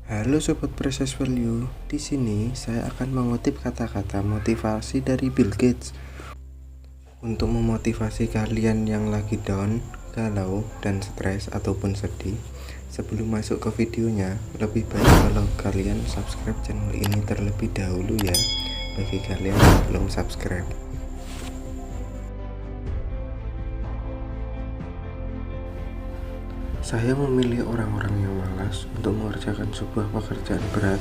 Halo Sobat Precious Value, di sini saya akan mengutip kata-kata motivasi dari Bill Gates untuk memotivasi kalian yang lagi down, galau, dan stres ataupun sedih. Sebelum masuk ke videonya, lebih baik kalau kalian subscribe channel ini terlebih dahulu ya, bagi kalian yang belum subscribe. Saya memilih orang-orang yang malas untuk mengerjakan sebuah pekerjaan berat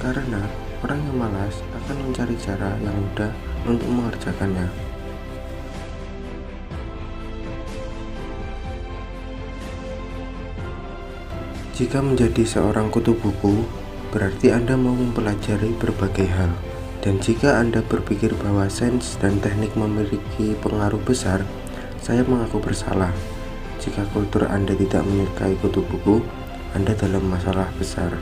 karena orang yang malas akan mencari cara yang mudah untuk mengerjakannya. Jika menjadi seorang kutu buku, berarti Anda mau mempelajari berbagai hal. Dan jika Anda berpikir bahwa sains dan teknik memiliki pengaruh besar, saya mengaku bersalah. Jika kultur Anda tidak menyukai kutu buku, Anda dalam masalah besar.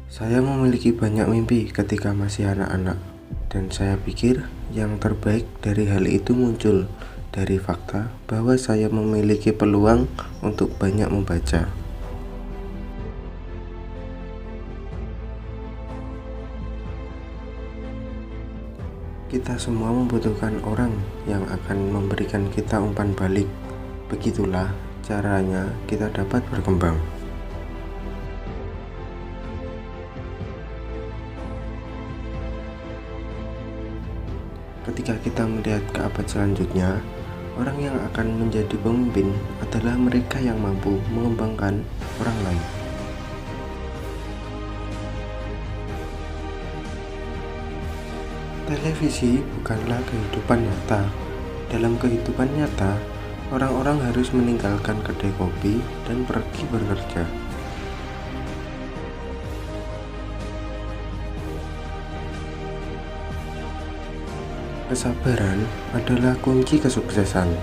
Saya memiliki banyak mimpi ketika masih anak-anak, dan saya pikir yang terbaik dari hal itu muncul dari fakta bahwa saya memiliki peluang untuk banyak membaca. Kita semua membutuhkan orang yang akan memberikan kita umpan balik. Begitulah caranya kita dapat berkembang. Ketika kita melihat ke abad selanjutnya, orang yang akan menjadi pemimpin adalah mereka yang mampu mengembangkan orang lain. Televisi bukanlah kehidupan nyata. Dalam kehidupan nyata, orang-orang harus meninggalkan kedai kopi dan pergi bekerja. Kesabaran adalah kunci kesuksesan.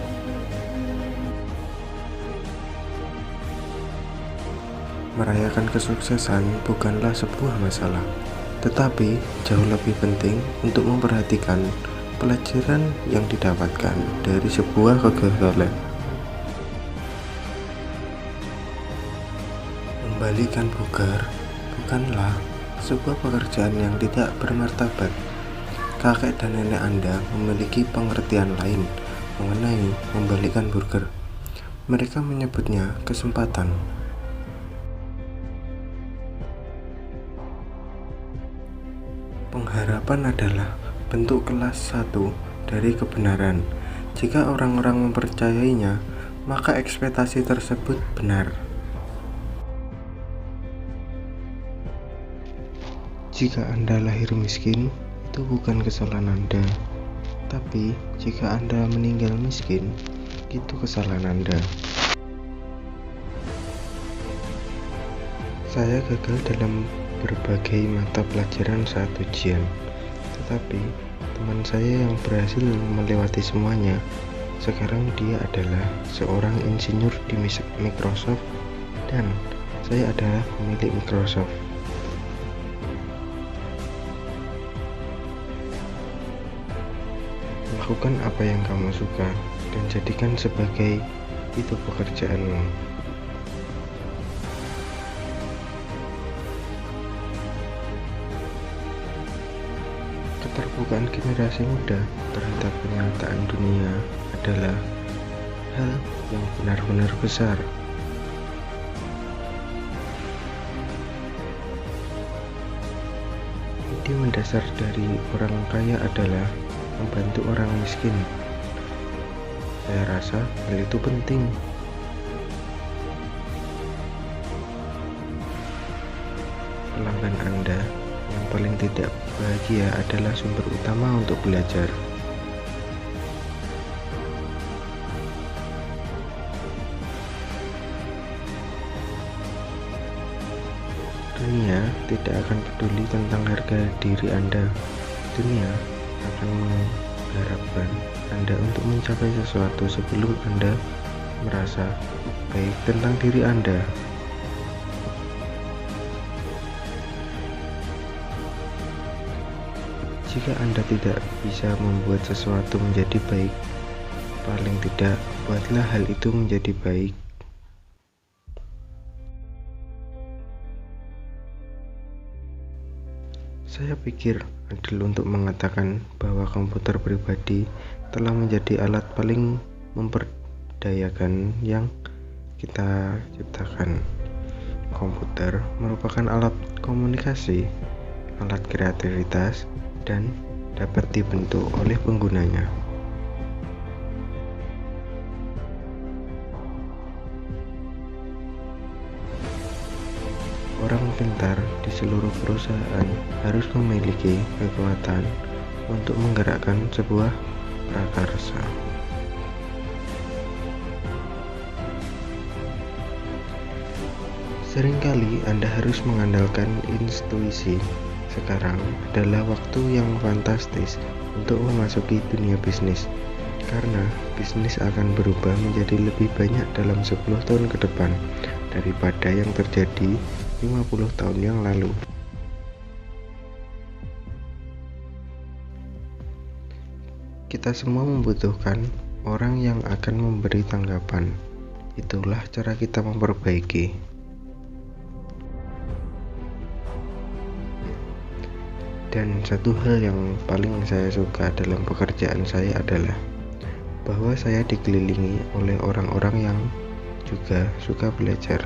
Merayakan kesuksesan bukanlah sebuah masalah, tetapi jauh lebih penting untuk memperhatikan pelajaran yang didapatkan dari sebuah kegagalan. Membalikan bugar bukanlah sebuah pekerjaan yang tidak bermartabat. Kakek dan nenek Anda memiliki pengertian lain mengenai membalikan burger. Mereka menyebutnya kesempatan. Pengharapan adalah bentuk kelas 1 dari kebenaran. Jika orang-orang mempercayainya, maka ekspektasi tersebut benar. Jika Anda lahir miskin, itu bukan kesalahan Anda. Tapi, jika Anda meninggal miskin, itu kesalahan Anda. Saya gagal dalam berbagai mata pelajaran saat ujian, tetapi teman saya yang berhasil melewati semuanya, sekarang dia adalah seorang insinyur di Microsoft dan saya adalah pemilik Microsoft. Lakukan apa yang kamu suka dan jadikan sebagai itu pekerjaanmu. Keterbukaan generasi muda terhadap kenyataan dunia adalah hal yang benar-benar besar. Ide mendasar dari orang kaya adalah membantu orang miskin. Saya rasa hal itu penting. Pelanggan Anda yang paling tidak bahagia adalah sumber utama untuk belajar. Dunia tidak akan peduli tentang harga diri Anda. Dunia akan mengharapkan Anda untuk mencapai sesuatu sebelum Anda merasa baik tentang diri Anda. Jika Anda tidak bisa membuat sesuatu menjadi baik, Paling tidak, buatlah hal itu menjadi baik. Saya pikir adil untuk mengatakan bahwa komputer pribadi telah menjadi alat paling memperdayakan yang kita ciptakan. Komputer merupakan alat komunikasi, alat kreativitas, dan dapat dibentuk oleh penggunanya. Orang pintar di seluruh perusahaan harus memiliki kekuatan untuk menggerakkan sebuah prakarsa. Seringkali Anda harus mengandalkan intuisi. Sekarang adalah waktu yang fantastis untuk memasuki dunia bisnis, karena bisnis akan berubah menjadi lebih banyak dalam 10 tahun ke depan daripada yang terjadi 50 tahun yang lalu. Kita semua membutuhkan orang yang akan memberi tanggapan. Itulah cara kita memperbaiki. Dan satu hal yang paling saya suka dalam pekerjaan saya adalah bahwa saya dikelilingi oleh orang-orang yang juga suka belajar.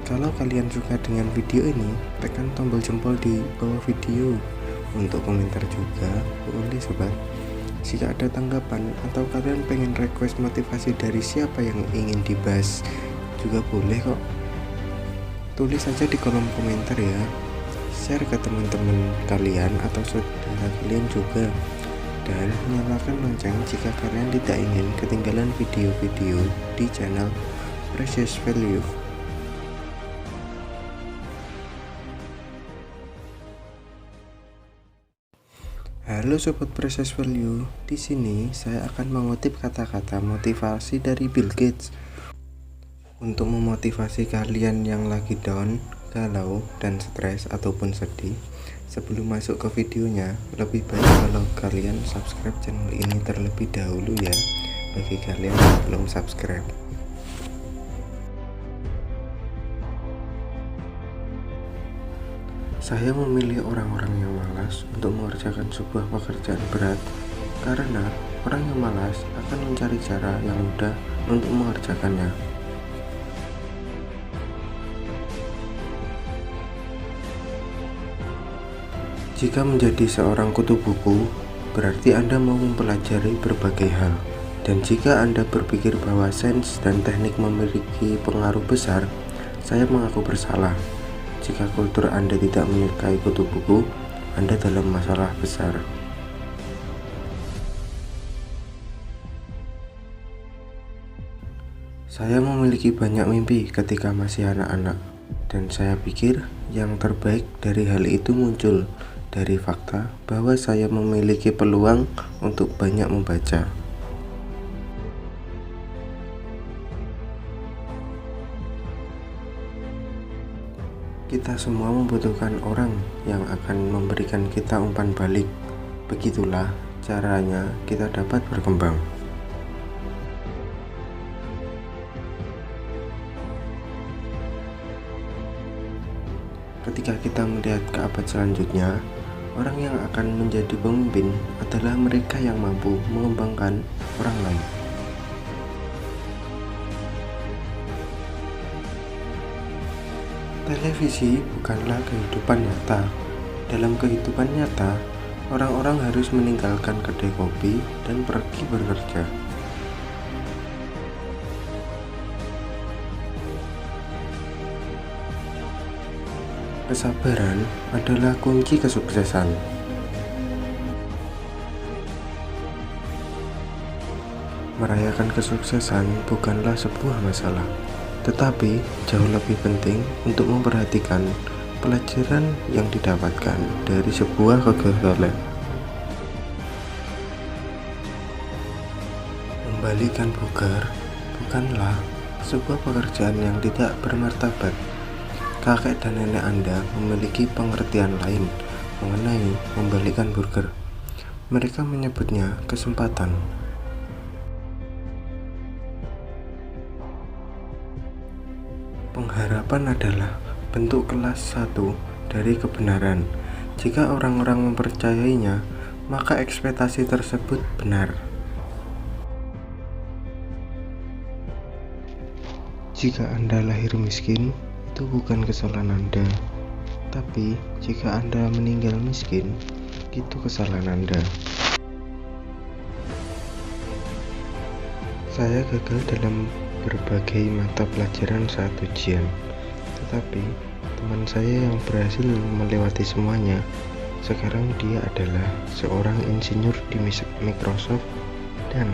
Kalau kalian suka dengan video ini, tekan tombol jempol di bawah video. Untuk komentar juga boleh sobat. Jika ada tanggapan atau kalian pengen request motivasi dari siapa yang ingin dibahas juga boleh kok. Tulis saja di kolom komentar ya. Share ke teman-teman kalian atau saudara kalian juga. Dan nyalakan lonceng jika kalian tidak ingin ketinggalan video-video di channel Precious Value. Halo sobat Precious Value, di sini saya akan mengutip kata-kata motivasi dari Bill Gates untuk memotivasi kalian yang lagi down, galau, dan stres ataupun sedih. Sebelum masuk ke videonya, lebih baik kalau kalian subscribe channel ini terlebih dahulu ya, bagi kalian yang belum subscribe. Saya memilih orang-orang yang malas untuk mengerjakan sebuah pekerjaan berat karena orang yang malas akan mencari cara yang mudah untuk mengerjakannya. Jika menjadi seorang kutu buku, berarti Anda mau mempelajari berbagai hal. Dan jika Anda berpikir bahwa sains dan teknik memiliki pengaruh besar, saya mengaku bersalah. Jika kultur Anda tidak menyukai kutu buku, Anda dalam masalah besar. Saya memiliki banyak mimpi ketika masih anak-anak, dan saya pikir yang terbaik dari hal itu muncul dari fakta bahwa saya memiliki peluang untuk banyak membaca. Kita semua membutuhkan orang yang akan memberikan kita umpan balik. Begitulah caranya kita dapat berkembang. Ketika kita melihat ke abad selanjutnya, orang yang akan menjadi pemimpin adalah mereka yang mampu mengembangkan orang lain. Televisi bukanlah kehidupan nyata. Dalam kehidupan nyata, orang-orang harus meninggalkan kedai kopi dan pergi bekerja. Kesabaran adalah kunci kesuksesan. Merayakan kesuksesan bukanlah sebuah masalah, tetapi jauh lebih penting untuk memperhatikan pelajaran yang didapatkan dari sebuah kegagalan. Membalikan bugar bukanlah sebuah pekerjaan yang tidak bermartabat. Kakek dan nenek Anda memiliki pengertian lain mengenai membalikan burger. Mereka menyebutnya kesempatan. Pengharapan adalah bentuk kelas 1 dari kebenaran. Jika orang-orang mempercayainya, maka ekspektasi tersebut benar. Jika Anda lahir miskin, itu bukan kesalahan Anda. Tapi, jika Anda meninggal miskin, itu kesalahan Anda. Saya gagal dalam berbagai mata pelajaran saat ujian, tetapi teman saya yang berhasil melewati semuanya, sekarang dia adalah seorang insinyur di Microsoft dan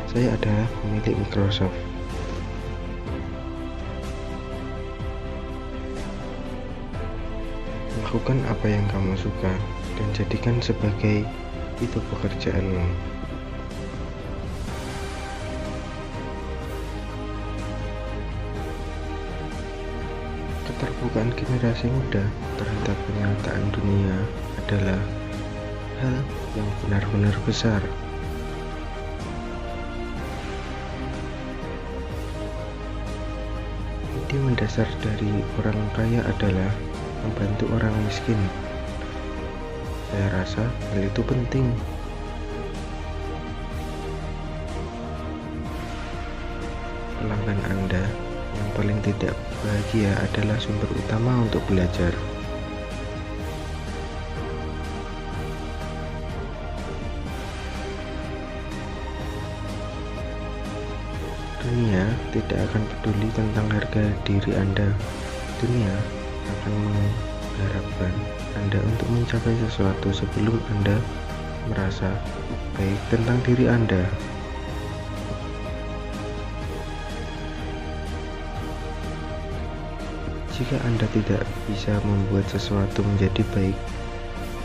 saya adalah pemilik Microsoft. Lakukan apa yang kamu suka dan jadikan sebagai itu pekerjaanmu. Keterbukaan generasi muda terhadap kenyataan dunia adalah hal yang benar-benar besar. Ide mendasar dari orang kaya adalah membantu orang miskin. Saya rasa hal itu penting. Pelanggan Anda yang paling tidak bahagia adalah sumber utama untuk belajar. Dunia tidak akan peduli tentang harga diri Anda. Dunia akan mengharapkan Anda untuk mencapai sesuatu sebelum Anda merasa baik tentang diri Anda. Jika Anda tidak bisa membuat sesuatu menjadi baik,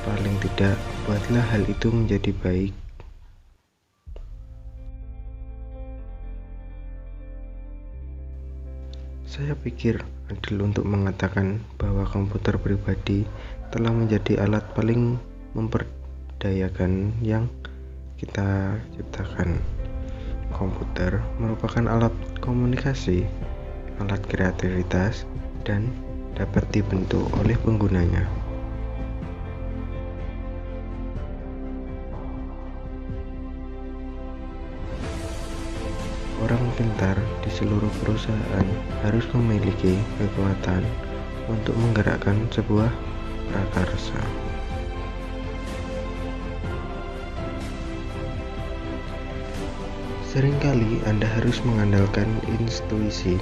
paling tidak buatlah hal itu menjadi baik. Saya pikir adil untuk mengatakan bahwa komputer pribadi telah menjadi alat paling memperdayakan yang kita ciptakan. Komputer merupakan alat komunikasi, alat kreativitas, dan dapat dibentuk oleh penggunanya. Orang pintar di seluruh perusahaan harus memiliki kekuatan untuk menggerakkan sebuah prakarsa. Seringkali Anda harus mengandalkan intuisi.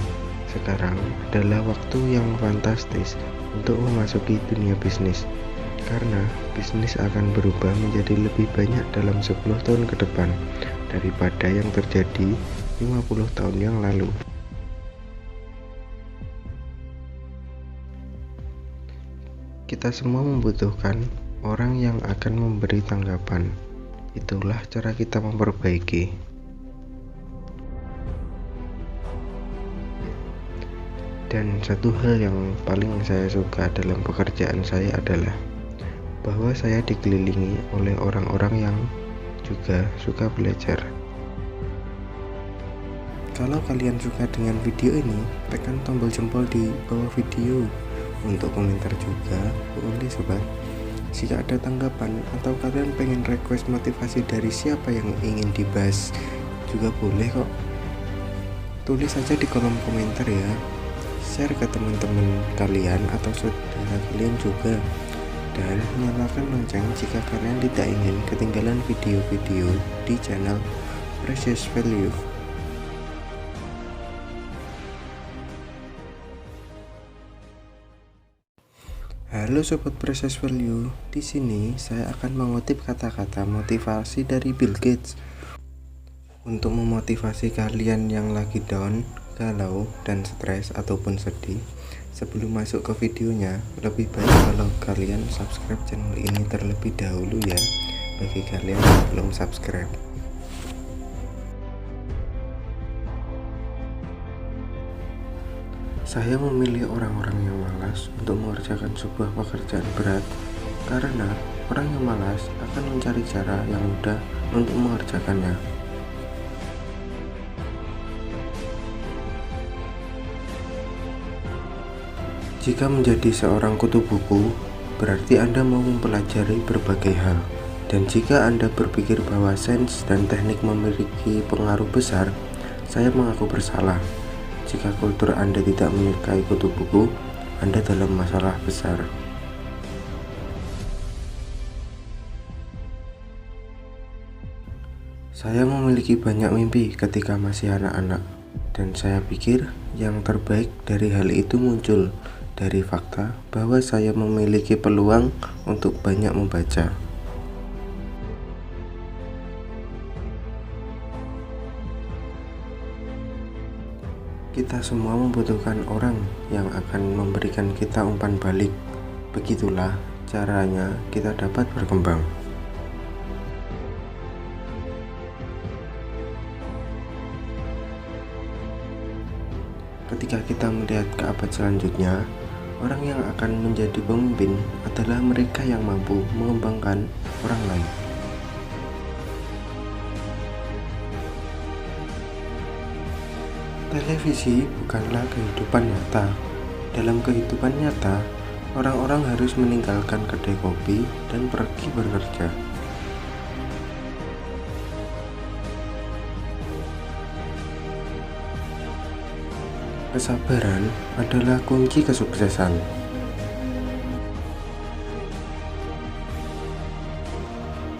Sekarang adalah waktu yang fantastis untuk memasuki dunia bisnis, karena bisnis akan berubah menjadi lebih banyak dalam 10 tahun ke depan daripada yang terjadi 50 tahun yang lalu. Kita semua membutuhkan orang yang akan memberi tanggapan. Itulah cara kita memperbaiki. Dan satu hal yang paling saya suka dalam pekerjaan saya adalah bahwa saya dikelilingi oleh orang-orang yang juga suka belajar. Kalau kalian suka dengan video ini, tekan tombol jempol di bawah video. Untuk komentar juga boleh sobat. Jika ada tanggapan atau kalian pengen request motivasi dari siapa yang ingin dibahas juga boleh kok. Tulis saja di kolom komentar ya. Share ke teman-teman kalian atau saudara kalian juga. Dan nyalakan lonceng jika kalian tidak ingin ketinggalan video-video di channel Precious Value. Halo sobat Precious Value, di sini saya akan mengutip kata-kata motivasi dari Bill Gates. Untuk memotivasi kalian yang lagi down, galau, dan stres ataupun sedih, sebelum masuk ke videonya, lebih baik kalau kalian subscribe channel ini terlebih dahulu ya, bagi kalian yang belum subscribe. Saya memilih orang-orang yang malas untuk mengerjakan sebuah pekerjaan berat karena Orang yang malas akan mencari cara yang mudah untuk mengerjakannya. Jika menjadi seorang kutu buku, berarti Anda mau mempelajari berbagai hal. Dan jika Anda berpikir bahwa sains dan teknik memiliki pengaruh besar, saya mengaku bersalah. Jika kultur Anda tidak menyukai kutu buku, Anda dalam masalah besar. Saya memiliki banyak mimpi ketika masih anak-anak, dan saya pikir yang terbaik dari hal itu muncul dari fakta bahwa saya memiliki peluang untuk banyak membaca. Kita semua membutuhkan orang yang akan memberikan kita umpan balik. Begitulah caranya kita dapat berkembang. Ketika kita melihat ke abad selanjutnya, orang yang akan menjadi pemimpin adalah mereka yang mampu mengembangkan orang lain. Televisi bukanlah kehidupan nyata. Dalam kehidupan nyata, orang-orang harus meninggalkan kedai kopi dan pergi bekerja. Kesabaran adalah kunci kesuksesan.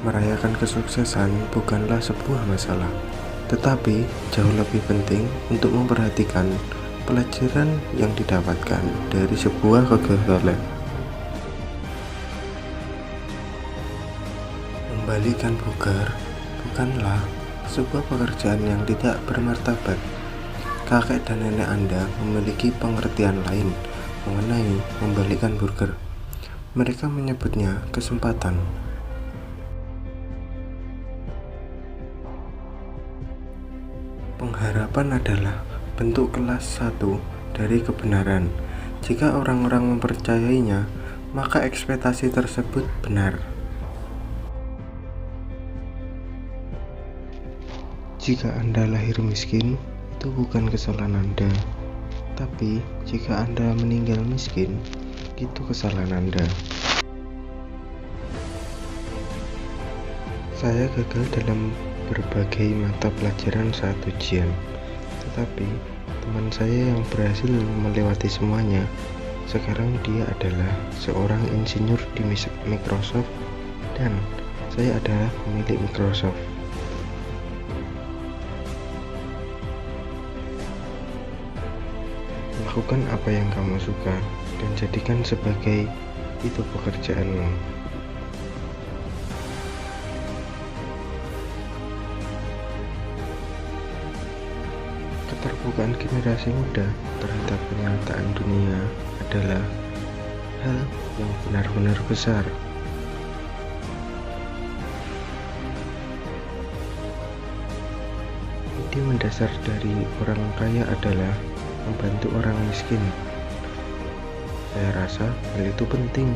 Merayakan kesuksesan bukanlah sebuah masalah, tetapi jauh lebih penting untuk memperhatikan pelajaran yang didapatkan dari sebuah kegagalan. Membalikan burger bukanlah sebuah pekerjaan yang tidak bermartabat. Kakek dan nenek Anda memiliki pengertian lain mengenai membalikan burger. Mereka menyebutnya kesempatan. Pengharapan adalah bentuk kelas 1 dari kebenaran. Jika orang-orang mempercayainya, maka ekspektasi tersebut benar. Jika Anda lahir miskin, itu bukan kesalahan Anda. Tapi jika Anda meninggal miskin, itu kesalahan Anda. Saya gagal dalam berbagai mata pelajaran saat ujian, tetapi teman saya yang berhasil melewati semuanya, sekarang dia adalah seorang insinyur di Microsoft dan saya adalah pemilik Microsoft. Lakukan apa yang kamu suka dan jadikan sebagai itu pekerjaanmu. Keterbukaan generasi muda terhadap kenyataan dunia adalah hal yang benar-benar besar. Ide mendasar dari orang kaya adalah membantu orang miskin. Saya rasa hal itu penting.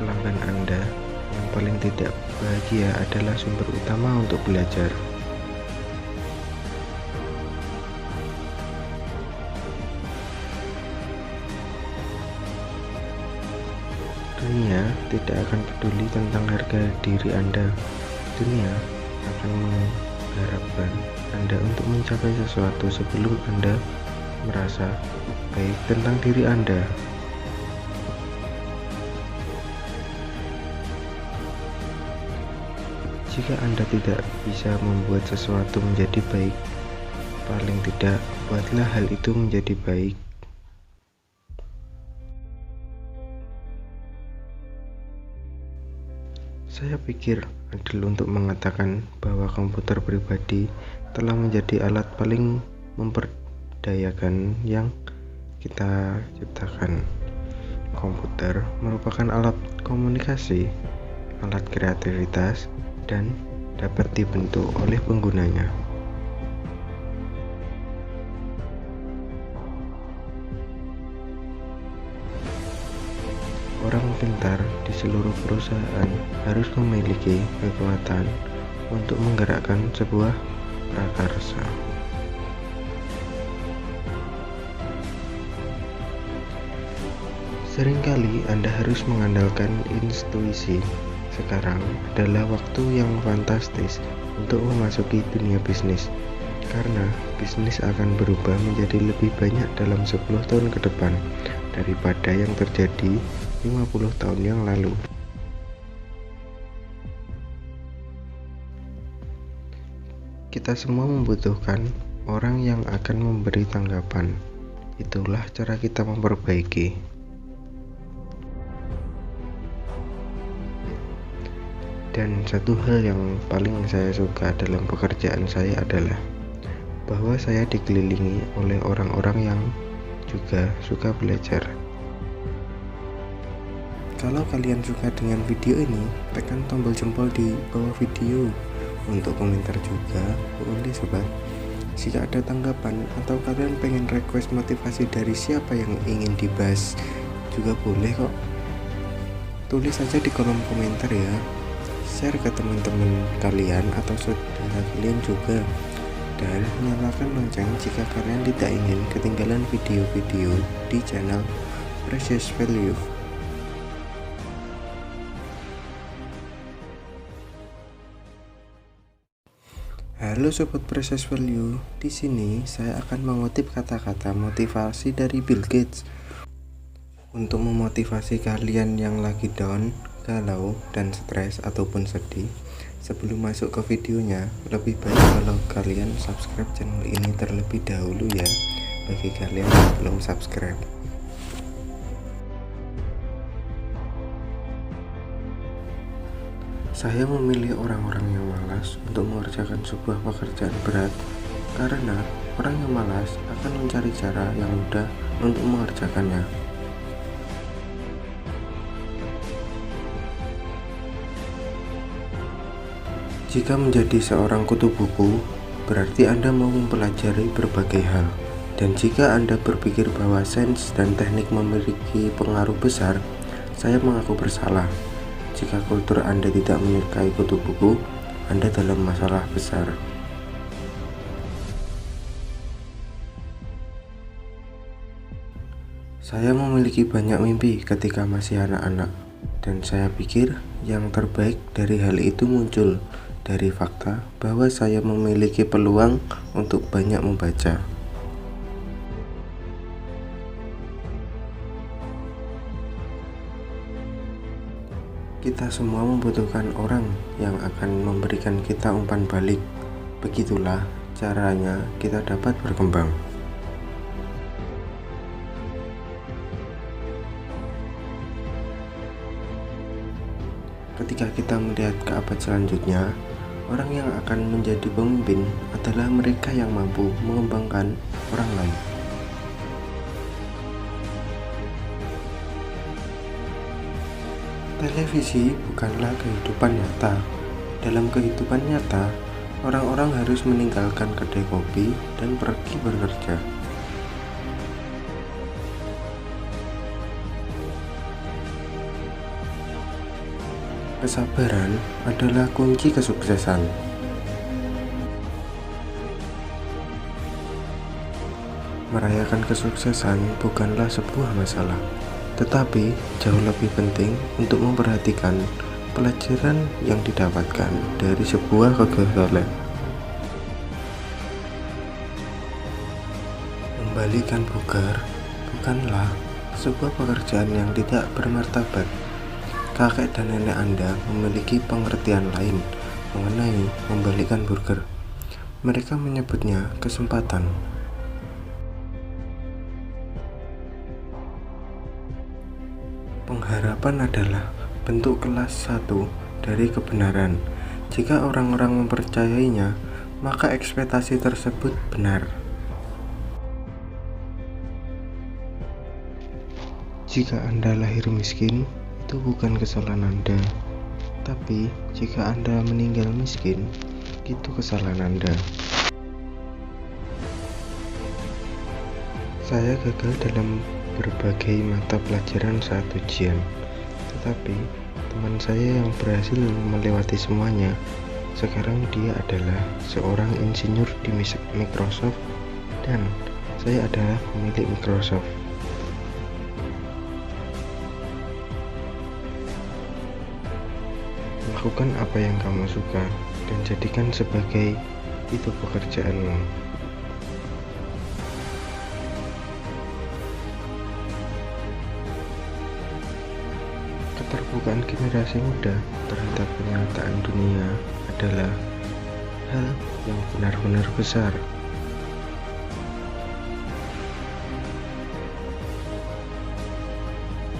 Pelanggan Anda yang paling tidak bahagia adalah sumber utama untuk belajar. Dunia tidak akan peduli tentang harga diri Anda. Dunia akan mengharapkan Anda untuk mencapai sesuatu sebelum Anda merasa baik tentang diri Anda. Jika Anda tidak bisa membuat sesuatu menjadi baik, paling tidak buatlah hal itu menjadi baik. Saya pikir adil untuk mengatakan bahwa komputer pribadi telah menjadi alat paling memperdayakan yang kita ciptakan. Komputer merupakan alat komunikasi, alat kreativitas, dan dapat dibentuk oleh penggunanya. Orang pintar di seluruh perusahaan harus memiliki kekuatan untuk menggerakkan sebuah prakarsa. Seringkali Anda harus mengandalkan intuisi. Sekarang adalah waktu yang fantastis untuk memasuki dunia bisnis, karena bisnis akan berubah menjadi lebih banyak dalam 10 tahun ke depan daripada yang terjadi 50 tahun yang lalu. Kita semua membutuhkan orang yang akan memberi tanggapan. Itulah cara kita memperbaiki. Dan satu hal yang paling saya suka dalam pekerjaan saya adalah bahwa saya dikelilingi oleh orang-orang yang juga suka belajar. Kalau kalian suka dengan video ini, tekan tombol jempol di bawah video. Untuk komentar juga boleh sobat. Jika ada tanggapan atau kalian pengen request motivasi dari siapa yang ingin dibahas juga boleh kok. Tulis saja di kolom komentar ya. Share ke teman-teman kalian atau saudara kalian juga. Dan nyalakan lonceng jika kalian tidak ingin ketinggalan video-video di channel Precious Value. Halo sobat Precious Value, di sini saya akan mengutip kata-kata motivasi dari Bill Gates untuk memotivasi kalian yang lagi down, galau, dan stres ataupun sedih. Sebelum masuk ke videonya, lebih baik kalau kalian subscribe channel ini terlebih dahulu ya, bagi kalian yang belum subscribe. Saya memilih orang-orang yang malas untuk mengerjakan sebuah pekerjaan berat, karena orang yang malas akan mencari cara yang mudah untuk mengerjakannya. Jika menjadi seorang kutu buku, berarti Anda mau mempelajari berbagai hal. Dan jika Anda berpikir bahwa sains dan teknik memiliki pengaruh besar, saya mengaku bersalah. Jika kultur Anda tidak menyukai kutu buku, Anda dalam masalah besar. Saya memiliki banyak mimpi ketika masih anak-anak, dan saya pikir yang terbaik dari hal itu muncul dari fakta bahwa saya memiliki peluang untuk banyak membaca. Kita semua membutuhkan orang yang akan memberikan kita umpan balik. Begitulah caranya kita dapat berkembang. Ketika kita melihat ke abad selanjutnya, orang yang akan menjadi pemimpin adalah mereka yang mampu mengembangkan orang lain. Televisi bukanlah kehidupan nyata. Dalam kehidupan nyata, orang-orang harus meninggalkan kedai kopi dan pergi bekerja. Kesabaran adalah kunci kesuksesan. Merayakan kesuksesan bukanlah sebuah masalah, tetapi jauh lebih penting untuk memperhatikan pelajaran yang didapatkan dari sebuah kegagalan. Membalikan bugar bukanlah sebuah pekerjaan yang tidak bermartabat. Kakek dan nenek Anda memiliki pengertian lain mengenai membalikan burger. Mereka menyebutnya kesempatan. Pengharapan adalah bentuk kelas 1 dari kebenaran. Jika orang-orang mempercayainya, maka ekspektasi tersebut benar. Jika Anda lahir miskin, itu bukan kesalahan Anda. Tapi jika Anda meninggal miskin, itu kesalahan Anda. Saya gagal dalam berbagai mata pelajaran saat ujian. Tetapi teman saya yang berhasil melewati semuanya, sekarang dia adalah seorang insinyur di Microsoft dan saya adalah pemilik Microsoft. Lakukan apa yang kamu suka dan jadikan sebagai itu pekerjaanmu. Keterbukaan generasi muda terhadap kenyataan dunia adalah hal yang benar-benar besar.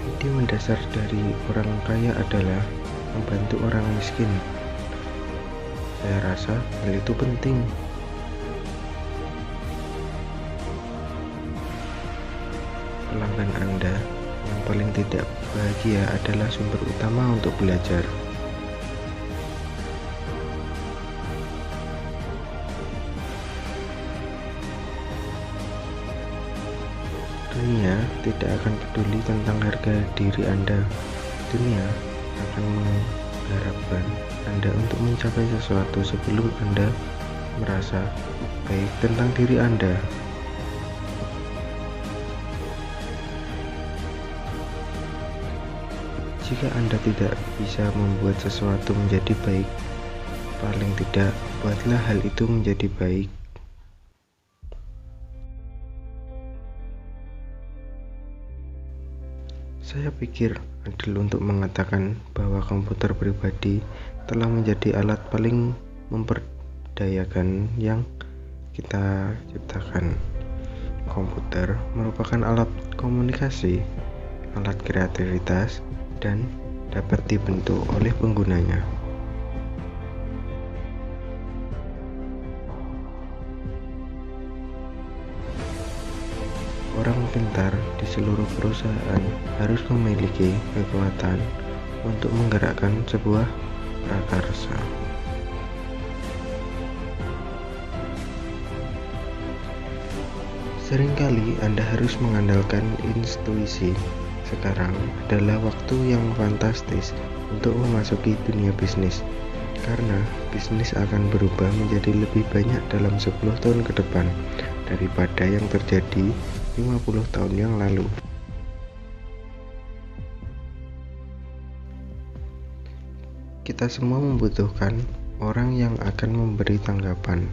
Ide mendasar dari orang kaya adalah membantu orang miskin. Saya rasa hal itu penting. Pelanggan Anda yang paling tidak bahagia adalah sumber utama untuk belajar. Dunia tidak akan peduli tentang harga diri Anda. Dunia akan mengharapkan Anda untuk mencapai sesuatu sebelum Anda merasa baik tentang diri Anda. Jika Anda tidak bisa membuat sesuatu menjadi baik, paling tidak buatlah hal itu menjadi baik. Saya pikir adil untuk mengatakan bahwa komputer pribadi telah menjadi alat paling memperdayakan yang kita ciptakan. Komputer merupakan alat komunikasi, alat kreativitas, dan dapat dibentuk oleh penggunanya. Orang pintar di seluruh perusahaan harus memiliki kekuatan untuk menggerakkan sebuah prakarsa. Seringkali Anda harus mengandalkan intuisi. Sekarang adalah waktu yang fantastis untuk memasuki dunia bisnis, karena bisnis akan berubah menjadi lebih banyak dalam 10 tahun ke depan daripada yang terjadi 50 tahun yang lalu. Kita semua membutuhkan orang yang akan memberi tanggapan.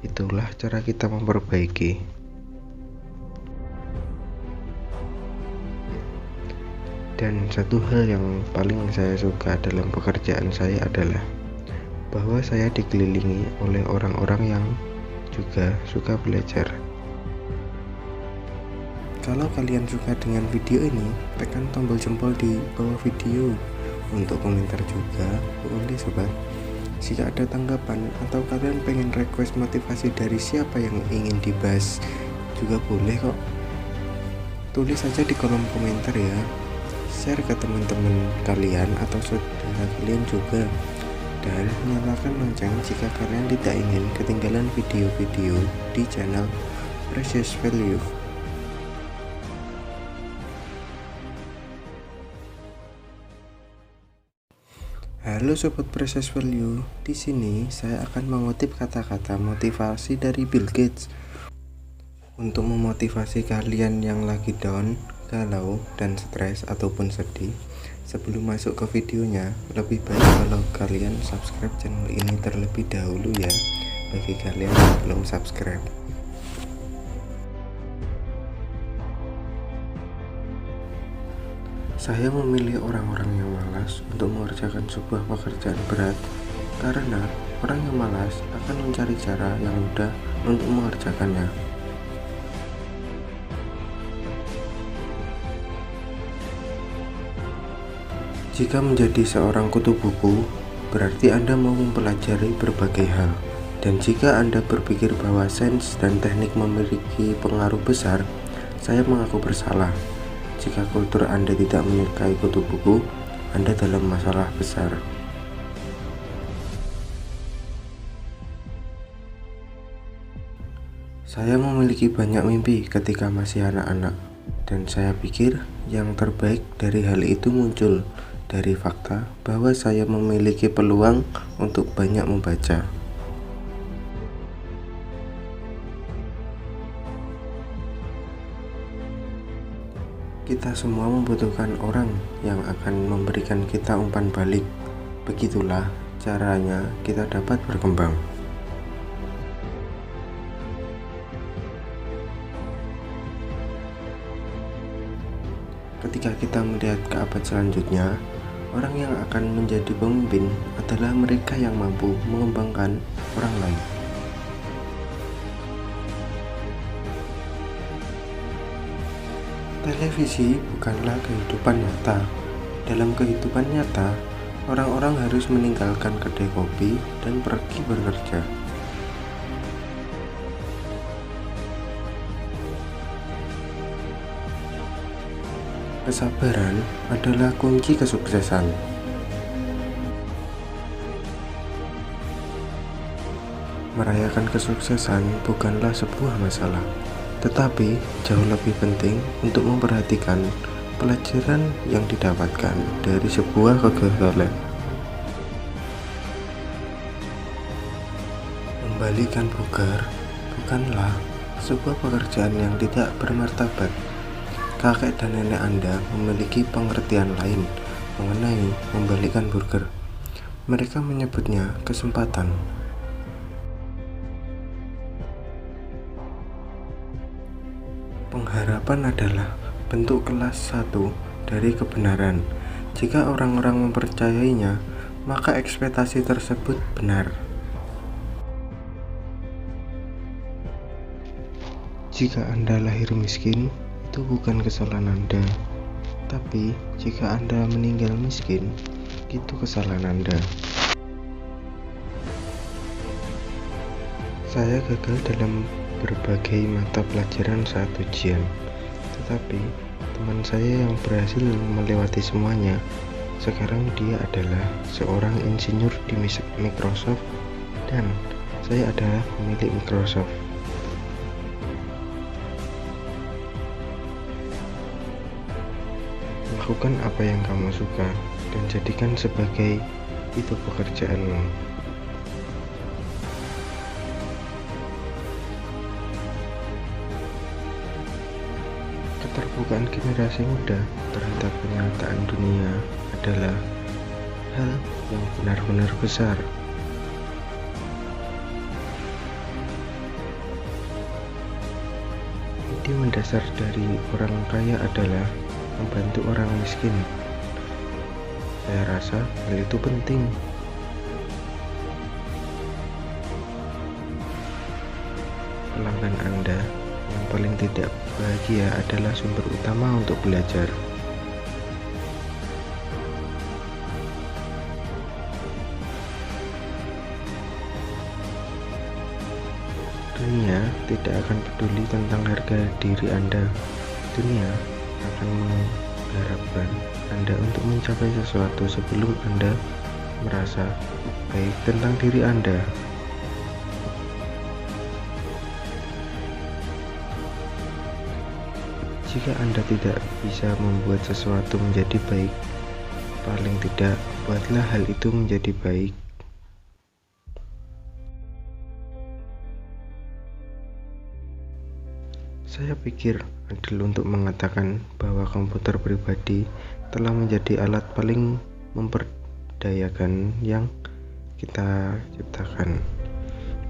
Itulah cara kita memperbaiki. Dan satu hal yang paling saya suka dalam pekerjaan saya adalah bahwa saya dikelilingi oleh orang-orang yang juga suka belajar. Kalau kalian suka dengan video ini, tekan tombol jempol di bawah video. Untuk komentar juga boleh sobat. Jika ada tanggapan atau kalian pengen request motivasi dari siapa yang ingin dibahas juga boleh kok. Tulis saja di kolom komentar ya. Share ke teman-teman kalian atau saudara kalian juga. Dan nyalakan lonceng jika kalian tidak ingin ketinggalan video-video di channel Precious Value. Halo sobat Precious Value, di sini saya akan mengutip kata-kata motivasi dari Bill Gates. Untuk memotivasi kalian yang lagi down, galau, dan stres ataupun sedih, sebelum masuk ke videonya, lebih baik kalau kalian subscribe channel ini terlebih dahulu ya, bagi kalian yang belum subscribe. Saya memilih orang-orang yang malas untuk mengerjakan sebuah pekerjaan berat karena orang yang malas akan mencari cara yang mudah untuk mengerjakannya. Jika menjadi seorang kutu buku, berarti Anda mau mempelajari berbagai hal. Dan jika Anda berpikir bahwa sains dan teknik memiliki pengaruh besar, saya mengaku bersalah. Jika kultur Anda tidak menyukai kutu buku, Anda dalam masalah besar. Saya memiliki banyak mimpi ketika masih anak-anak, dan saya pikir yang terbaik dari hal itu muncul dari fakta bahwa saya memiliki peluang untuk banyak membaca. Kita semua membutuhkan orang yang akan memberikan kita umpan balik. Begitulah caranya kita dapat berkembang. Ketika kita melihat ke abad selanjutnya, orang yang akan menjadi pemimpin adalah mereka yang mampu mengembangkan orang lain. Televisi bukanlah kehidupan nyata. Dalam kehidupan nyata, orang-orang harus meninggalkan kedai kopi dan pergi bekerja. Kesabaran adalah kunci kesuksesan. Merayakan kesuksesan bukanlah sebuah masalah, tetapi jauh lebih penting untuk memperhatikan pelajaran yang didapatkan dari sebuah kegagalan. Membalikan burger bukanlah sebuah pekerjaan yang tidak bermartabat. Kakek dan nenek Anda memiliki pengertian lain mengenai membalikan burger. Mereka menyebutnya kesempatan. Pengharapan adalah bentuk kelas 1 dari kebenaran. Jika orang-orang mempercayainya, maka ekspektasi tersebut benar. Jika Anda lahir miskin, itu bukan kesalahan Anda. Tapi jika Anda meninggal miskin, itu kesalahan Anda. Saya gagal dalam berbagai mata pelajaran saat ujian, tetapi teman saya yang berhasil melewati semuanya, sekarang dia adalah seorang insinyur di Microsoft dan saya adalah pemilik Microsoft. Lakukan apa yang kamu suka dan jadikan sebagai itu pekerjaanmu. Keterbukaan generasi muda terhadap kenyataan dunia adalah hal yang benar-benar besar. Ide mendasar dari orang kaya adalah membantu orang miskin. Saya rasa hal itu penting. Pelanggan Anda yang paling tidak bahagia adalah sumber utama untuk belajar. Dunia tidak akan peduli tentang harga diri Anda. Dunia akan mengharapkan Anda untuk mencapai sesuatu sebelum Anda merasa baik tentang diri Anda. Jika Anda tidak bisa membuat sesuatu menjadi baik, paling tidak buatlah hal itu menjadi baik. Saya pikir adil untuk mengatakan bahwa komputer pribadi telah menjadi alat paling memperdayakan yang kita ciptakan.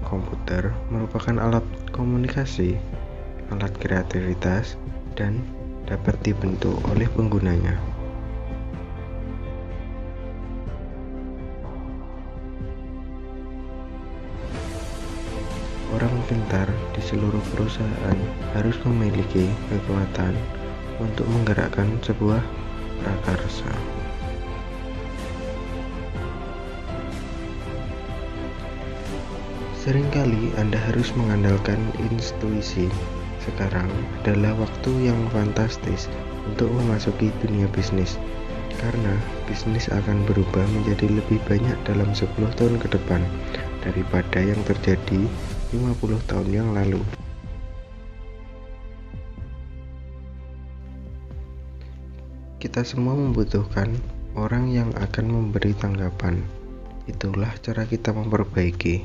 Komputer merupakan alat komunikasi, alat kreativitas, dan dapat dibentuk oleh penggunanya. Orang pintar di seluruh perusahaan harus memiliki kekuatan untuk menggerakkan sebuah prakarsa. Seringkali Anda harus mengandalkan intuisi. Sekarang adalah waktu yang fantastis untuk memasuki dunia bisnis, karena bisnis akan berubah menjadi lebih banyak dalam 10 tahun ke depan daripada yang terjadi 50 tahun yang lalu. Kita semua membutuhkan orang yang akan memberi tanggapan. Itulah cara kita memperbaiki.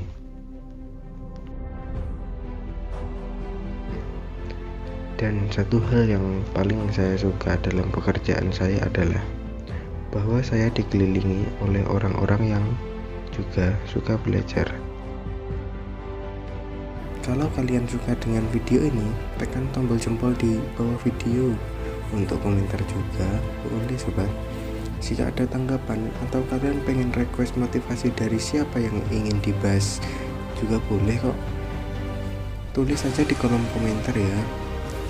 Dan satu hal yang paling saya suka dalam pekerjaan saya adalah bahwa saya dikelilingi oleh orang-orang yang juga suka belajar. Kalau kalian suka dengan video ini, tekan tombol jempol di bawah video. Untuk komentar juga boleh sobat. Jika ada tanggapan atau kalian pengen request motivasi dari siapa yang ingin dibahas juga boleh kok. Tulis saja di kolom komentar ya.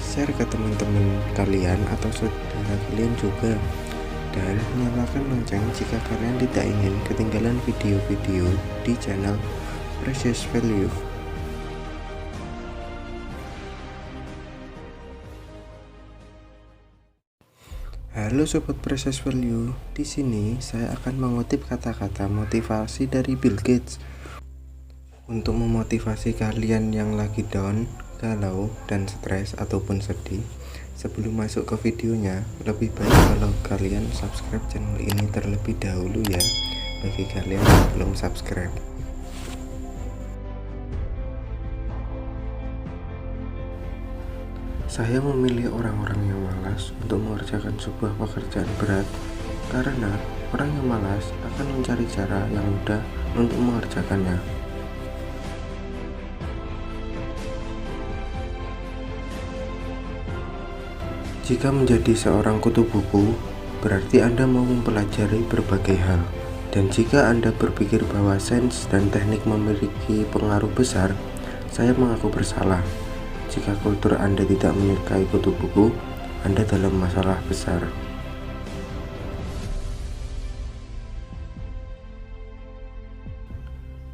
Share ke teman-teman kalian atau saudara kalian juga. Dan nyalakan lonceng jika kalian tidak ingin ketinggalan video-video di channel Precious Value. Halo sobat Precious Value, di sini saya akan mengutip kata-kata motivasi dari Bill Gates untuk memotivasi kalian yang lagi down, galau, dan stres ataupun sedih. Sebelum masuk ke videonya, lebih baik kalau kalian subscribe channel ini terlebih dahulu ya, bagi kalian yang belum subscribe. Saya memilih orang-orang yang malas untuk mengerjakan sebuah pekerjaan berat karena orang yang malas akan mencari cara yang mudah untuk mengerjakannya. Jika menjadi seorang kutu buku, berarti Anda mau mempelajari berbagai hal. Dan jika Anda berpikir bahwa sains dan teknik memiliki pengaruh besar, saya mengaku bersalah. Jika kultur Anda tidak menyukai kutu buku, Anda dalam masalah besar.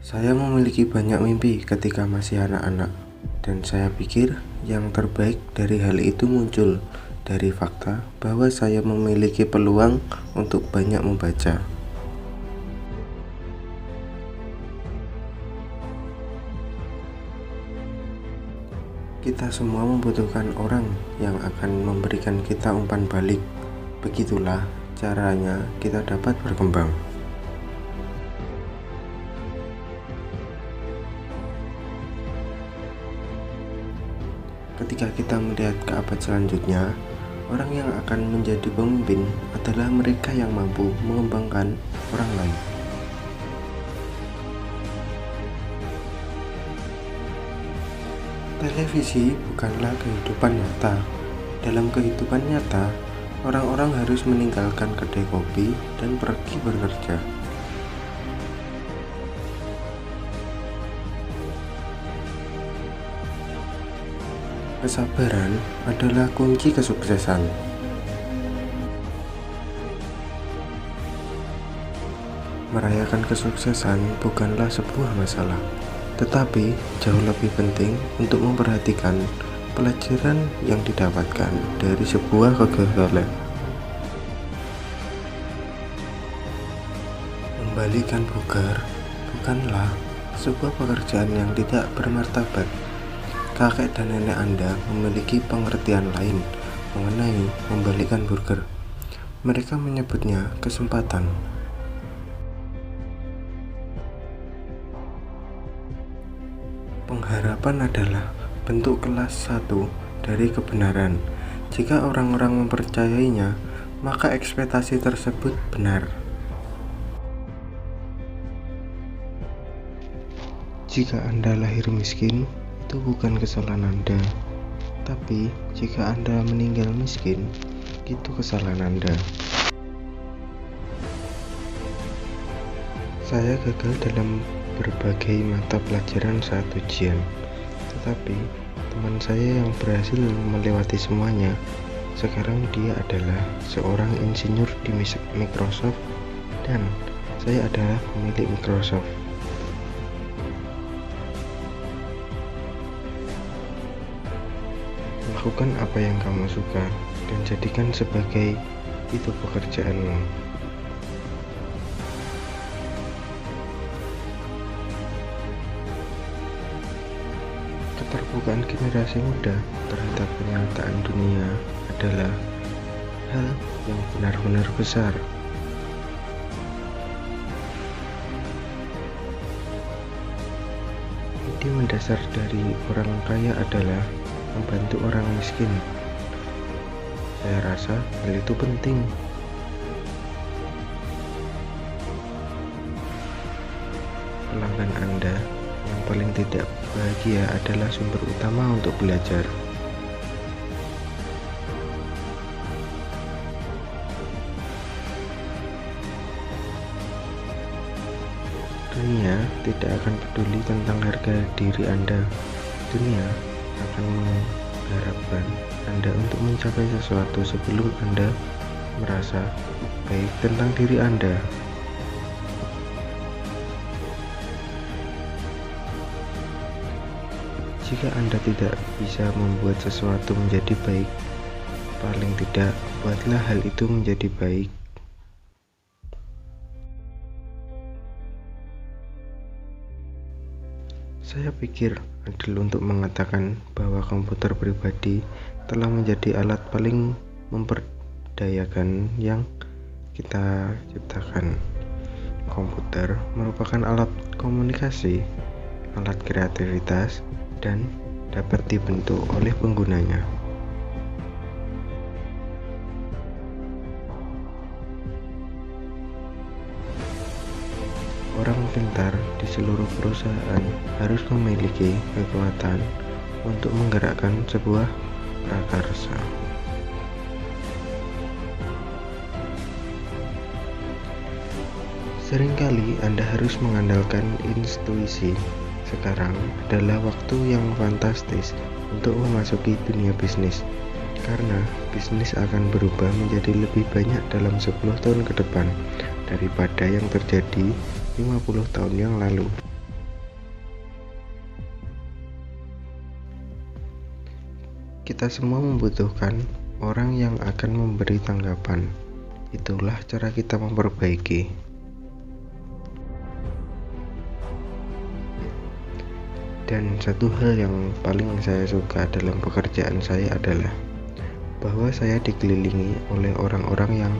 Saya memiliki banyak mimpi ketika masih anak-anak, dan saya pikir yang terbaik dari hal itu muncul dari fakta bahwa saya memiliki peluang untuk banyak membaca. Kita semua membutuhkan orang yang akan memberikan kita umpan balik. Begitulah caranya kita dapat berkembang. Ketika kita melihat ke abad selanjutnya, orang yang akan menjadi pemimpin adalah mereka yang mampu mengembangkan orang lain. Televisi bukanlah kehidupan nyata. Dalam kehidupan nyata, orang-orang harus meninggalkan kedai kopi dan pergi bekerja. Kesabaran adalah kunci kesuksesan. Merayakan kesuksesan bukanlah sebuah masalah, tetapi jauh lebih penting untuk memperhatikan pelajaran yang didapatkan dari sebuah kegagalan. Membalikan burger bukanlah sebuah pekerjaan yang tidak bermartabat. Kakek dan nenek Anda memiliki pengertian lain mengenai membalikan burger. Mereka menyebutnya kesempatan. Pengharapan adalah bentuk kelas 1 dari kebenaran. Jika orang-orang mempercayainya, maka ekspektasi tersebut benar. Jika Anda lahir miskin, itu bukan kesalahan Anda. Tapi jika Anda meninggal miskin, itu kesalahan Anda. Saya gagal dalam berbagai mata pelajaran saat ujian, tetapi teman saya yang berhasil melewati semuanya, sekarang dia adalah seorang insinyur di Microsoft dan saya adalah pemilik Microsoft. Lakukan apa yang kamu suka dan jadikan sebagai itu pekerjaanmu. Keterbukaan generasi muda terhadap kenyataan dunia adalah hal yang benar-benar besar. Ide mendasar dari orang kaya adalah membantu orang miskin. Saya rasa hal itu penting. Pelanggan Anda yang paling tidak bahagia adalah sumber utama untuk belajar. Dunia tidak akan peduli tentang harga diri Anda. Dunia akan mengharapkan Anda untuk mencapai sesuatu sebelum Anda merasa baik tentang diri Anda. Jika Anda tidak bisa membuat sesuatu menjadi baik, paling tidak buatlah hal itu menjadi baik. Saya pikir adil untuk mengatakan bahwa komputer pribadi telah menjadi alat paling memperdayakan yang kita ciptakan. Komputer merupakan alat komunikasi, alat kreativitas, dan dapat dibentuk oleh penggunanya. Orang pintar di seluruh perusahaan harus memiliki kekuatan untuk menggerakkan sebuah prakarsa. Seringkali Anda harus mengandalkan intuisi. Sekarang adalah waktu yang fantastis untuk memasuki dunia bisnis, karena bisnis akan berubah menjadi lebih banyak dalam 10 tahun ke depan daripada yang terjadi 50 tahun yang lalu. Kita semua membutuhkan orang yang akan memberi tanggapan. Itulah cara kita memperbaiki. Dan satu hal yang paling saya suka dalam pekerjaan saya adalah bahwa saya dikelilingi oleh orang-orang yang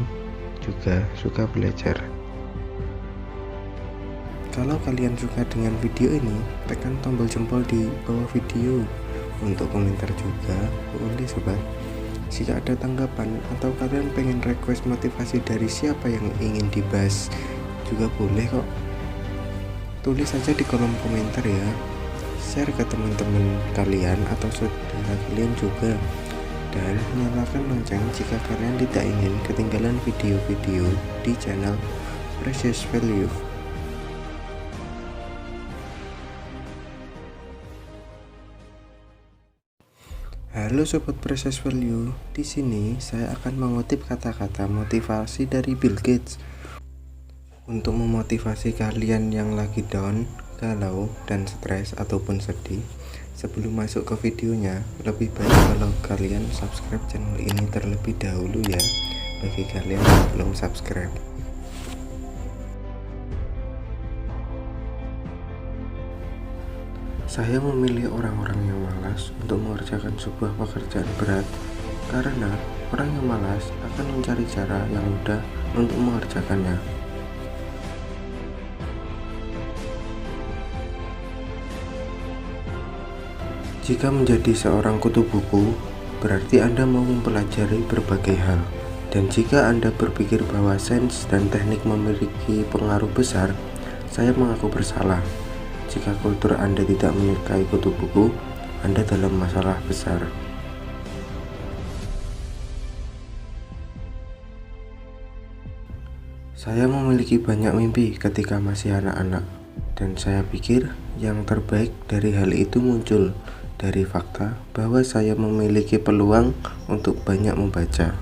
juga suka belajar. Kalau kalian suka dengan video ini, tekan tombol jempol di bawah video. Untuk komentar juga boleh sobat. Jika ada tanggapan atau kalian pengen request motivasi dari siapa yang ingin dibahas juga boleh kok. Tulis saja di kolom komentar ya. Share ke teman-teman kalian atau saudara kalian juga. Dan nyalakan lonceng jika kalian tidak ingin ketinggalan video-video di channel Precious Value. Halo sobat Precious Value, di sini saya akan mengutip kata-kata motivasi dari Bill Gates untuk memotivasi kalian yang lagi down, galau, dan stres ataupun sedih. Sebelum masuk ke videonya, lebih baik kalau kalian subscribe channel ini terlebih dahulu ya, bagi kalian yang belum subscribe. Saya memilih orang-orang yang malas untuk mengerjakan sebuah pekerjaan berat karena orang yang malas akan mencari cara yang mudah untuk mengerjakannya. Jika menjadi seorang kutu buku, berarti Anda mau mempelajari berbagai hal. Dan jika Anda berpikir bahwa sains dan teknik memiliki pengaruh besar, saya mengaku bersalah. Jika kultur Anda tidak menyukai kutu buku, Anda dalam masalah besar. Saya memiliki banyak mimpi ketika masih anak-anak, dan saya pikir yang terbaik dari hal itu muncul dari fakta bahwa saya memiliki peluang untuk banyak membaca.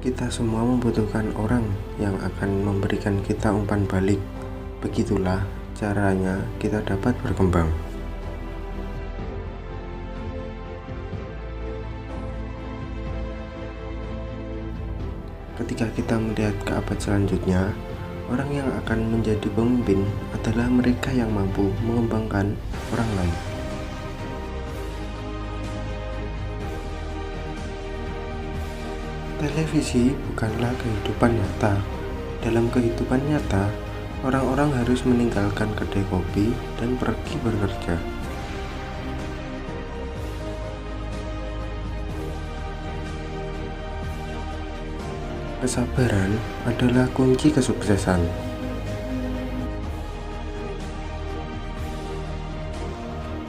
Kita semua membutuhkan orang yang akan memberikan kita umpan balik. Begitulah caranya kita dapat berkembang. Ketika kita melihat ke abad selanjutnya, orang yang akan menjadi pemimpin adalah mereka yang mampu mengembangkan orang lain. Televisi bukanlah kehidupan nyata. Dalam kehidupan nyata, orang-orang harus meninggalkan kedai kopi dan pergi bekerja. Kesabaran adalah kunci kesuksesan.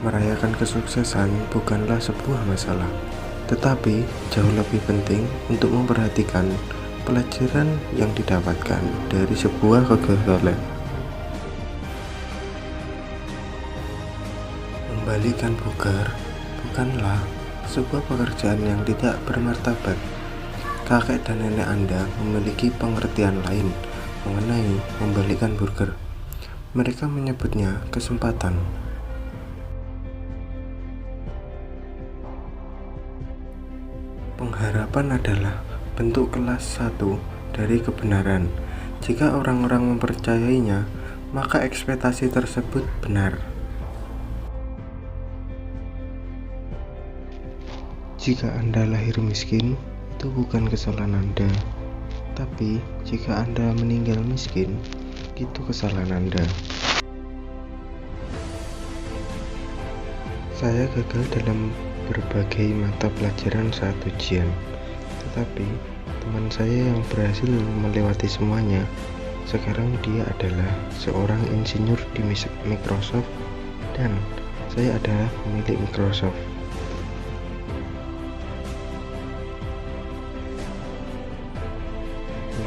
Merayakan kesuksesan bukanlah sebuah masalah, tetapi jauh lebih penting untuk memperhatikan pelajaran yang didapatkan dari sebuah kegagalan. Membalikan bugar bukanlah sebuah pekerjaan yang tidak bermartabat. Kakek dan nenek Anda memiliki pengertian lain mengenai membalikan burger. Mereka menyebutnya kesempatan. Pengharapan adalah bentuk kelas 1 dari kebenaran. Jika orang-orang mempercayainya, maka ekspektasi tersebut benar. Jika Anda lahir miskin, itu bukan kesalahan Anda. Tapi, jika Anda meninggal miskin, itu kesalahan Anda. Saya gagal dalam berbagai mata pelajaran saat ujian, tetapi teman saya yang berhasil melewati semuanya. Sekarang dia adalah seorang insinyur di Microsoft dan saya adalah pemilik Microsoft.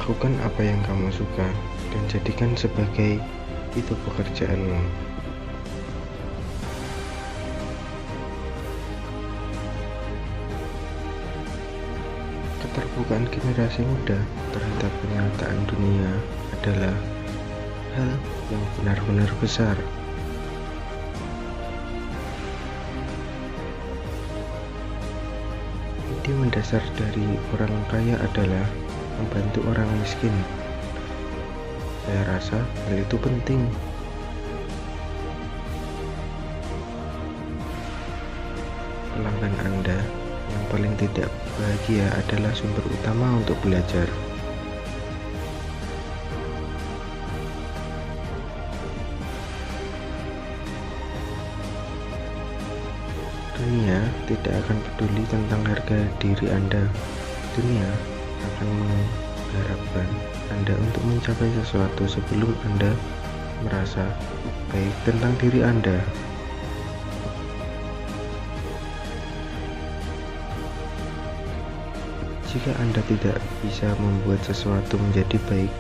Lakukan apa yang kamu suka dan jadikan sebagai itu pekerjaanmu. Keterbukaan generasi muda terhadap kenyataan dunia adalah hal yang benar-benar besar. Ide mendasar dari orang kaya adalah membantu orang miskin. Saya rasa hal itu penting. Pelanggan Anda yang paling tidak bahagia adalah sumber utama untuk belajar. Dunia tidak akan peduli tentang harga diri Anda. Dunia akan mengharapkan Anda untuk mencapai sesuatu sebelum Anda merasa baik tentang diri Anda. Jika Anda tidak bisa membuat sesuatu menjadi baik,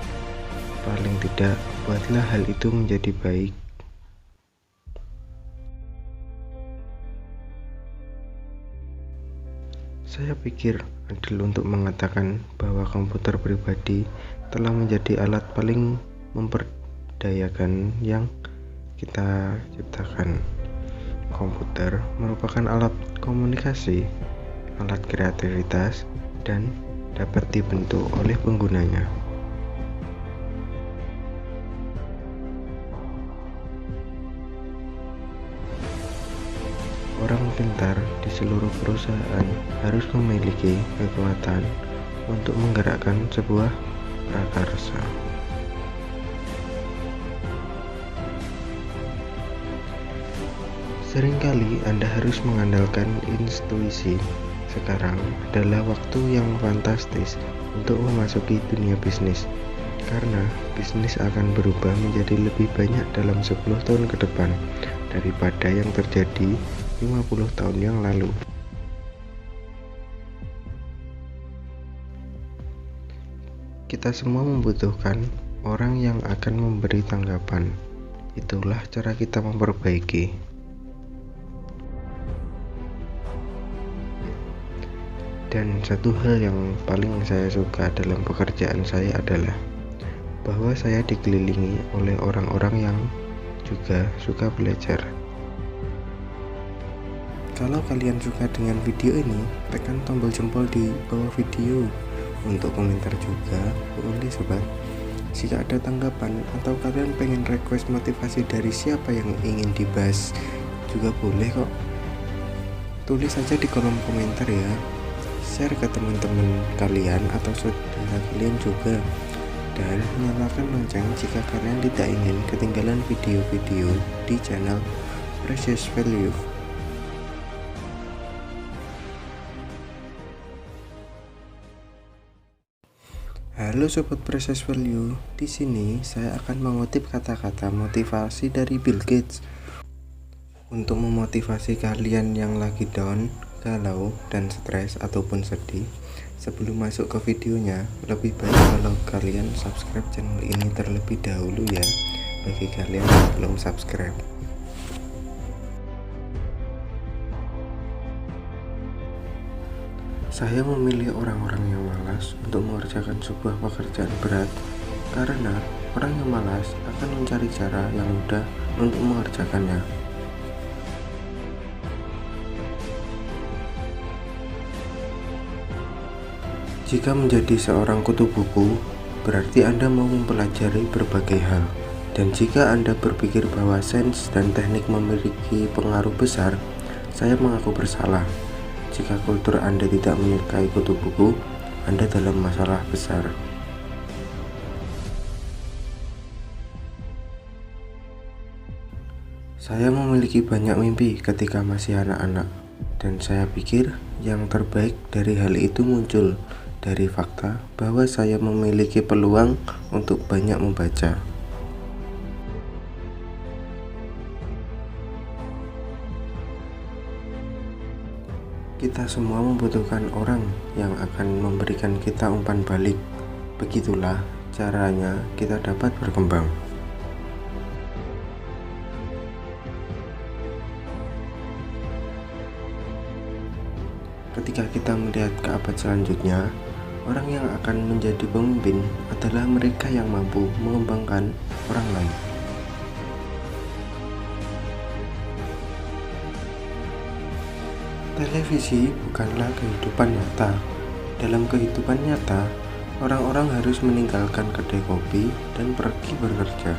paling tidak buatlah hal itu menjadi baik. Saya pikir adil untuk mengatakan bahwa komputer pribadi telah menjadi alat paling memperdayakan yang kita ciptakan. Komputer merupakan alat komunikasi, alat kreativitas, dan dapat dibentuk oleh penggunanya. Orang pintar di seluruh perusahaan harus memiliki kekuatan untuk menggerakkan sebuah prakarsa. Seringkali Anda harus mengandalkan intuisi. Sekarang adalah waktu yang fantastis untuk memasuki dunia bisnis, karena bisnis akan berubah menjadi lebih banyak dalam 10 tahun ke depan daripada yang terjadi 50 tahun yang lalu. Kita semua membutuhkan orang yang akan memberi tanggapan. Itulah cara kita memperbaiki. Dan satu hal yang paling saya suka dalam pekerjaan saya adalah bahwa saya dikelilingi oleh orang-orang yang juga suka belajar. Kalau kalian suka dengan video ini, tekan tombol jempol di bawah video. Untuk komentar juga boleh sobat. Jika ada tanggapan atau kalian pengen request motivasi dari siapa yang ingin dibahas juga boleh kok. Tulis saja di kolom komentar ya. share ke teman-teman kalian atau saudara kalian juga, dan nyalakan lonceng jika kalian tidak ingin ketinggalan video-video di channel Precious Value. Halo sobat Precious Value, di sini saya akan mengutip kata-kata motivasi dari Bill Gates untuk memotivasi kalian yang lagi down, galau, dan stres ataupun sedih. Sebelum masuk ke videonya, lebih baik kalau kalian subscribe channel ini terlebih dahulu ya, bagi kalian yang belum subscribe. Saya memilih orang-orang yang malas untuk mengerjakan sebuah pekerjaan berat karena orang yang malas akan mencari cara yang mudah untuk mengerjakannya. Jika menjadi seorang kutu buku, berarti Anda mau mempelajari berbagai hal. Dan jika Anda berpikir bahwa sains dan teknik memiliki pengaruh besar, saya mengaku bersalah. Jika kultur Anda tidak menyukai kutu buku, Anda dalam masalah besar. Saya memiliki banyak mimpi ketika masih anak-anak, dan saya pikir yang terbaik dari hal itu muncul dari fakta bahwa saya memiliki peluang untuk banyak membaca. Kita semua membutuhkan orang yang akan memberikan kita umpan balik. Begitulah caranya kita dapat berkembang. Ketika kita melihat ke abad selanjutnya, orang yang akan menjadi pemimpin adalah mereka yang mampu mengembangkan orang lain. Televisi bukanlah kehidupan nyata. Dalam kehidupan nyata, orang-orang harus meninggalkan kedai kopi dan pergi bekerja.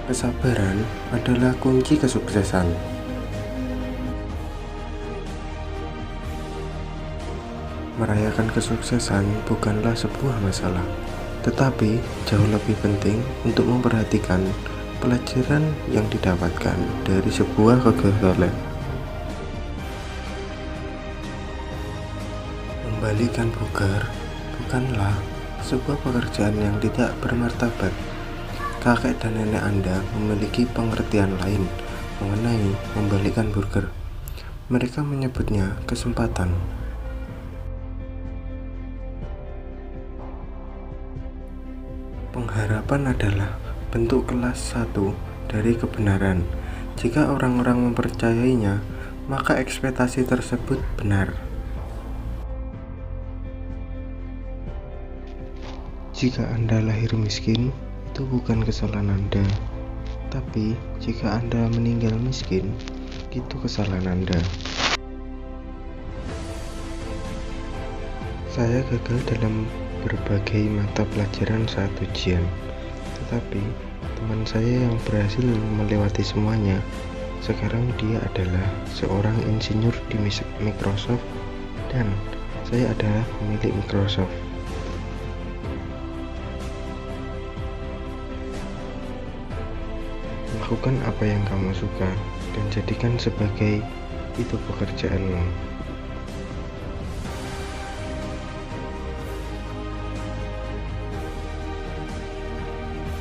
Kesabaran adalah kunci kesuksesan. Merayakan kesuksesan bukanlah sebuah masalah, tetapi jauh lebih penting untuk memperhatikan pelajaran yang didapatkan dari sebuah kegagalan. Membalikan burger bukanlah sebuah pekerjaan yang tidak bermartabat. Kakek dan nenek Anda memiliki pengertian lain mengenai membalikan burger. Mereka menyebutnya kesempatan. Pengharapan adalah bentuk kelas 1 dari kebenaran. Jika orang-orang mempercayainya, maka ekspektasi tersebut benar. Jika Anda lahir miskin, itu bukan kesalahan Anda. Tapi jika Anda meninggal miskin, itu kesalahan Anda. Saya gagal dalam berbagai mata pelajaran saat ujian, tetapi teman saya yang berhasil melewati semuanya, sekarang dia adalah seorang insinyur di Microsoft dan saya adalah pemilik Microsoft. Lakukan apa yang kamu suka dan jadikan sebagai itu pekerjaanmu.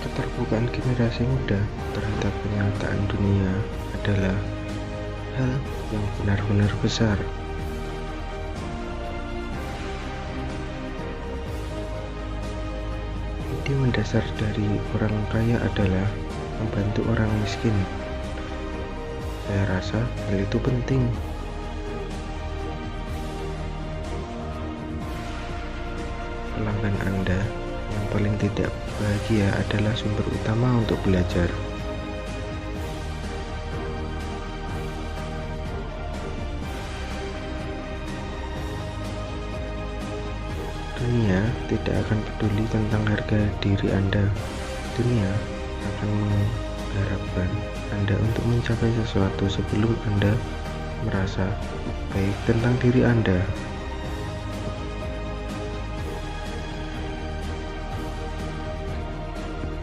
Keterbukaan generasi muda terhadap kenyataan dunia adalah hal yang benar-benar besar. Ide mendasar dari orang kaya adalah membantu orang miskin. Saya rasa hal itu penting. Pelanggan Anda yang paling tidak bahagia adalah sumber utama untuk belajar. Dunia tidak akan peduli tentang harga diri Anda. Dunia akan mengharapkan Anda untuk mencapai sesuatu sebelum Anda merasa baik tentang diri Anda.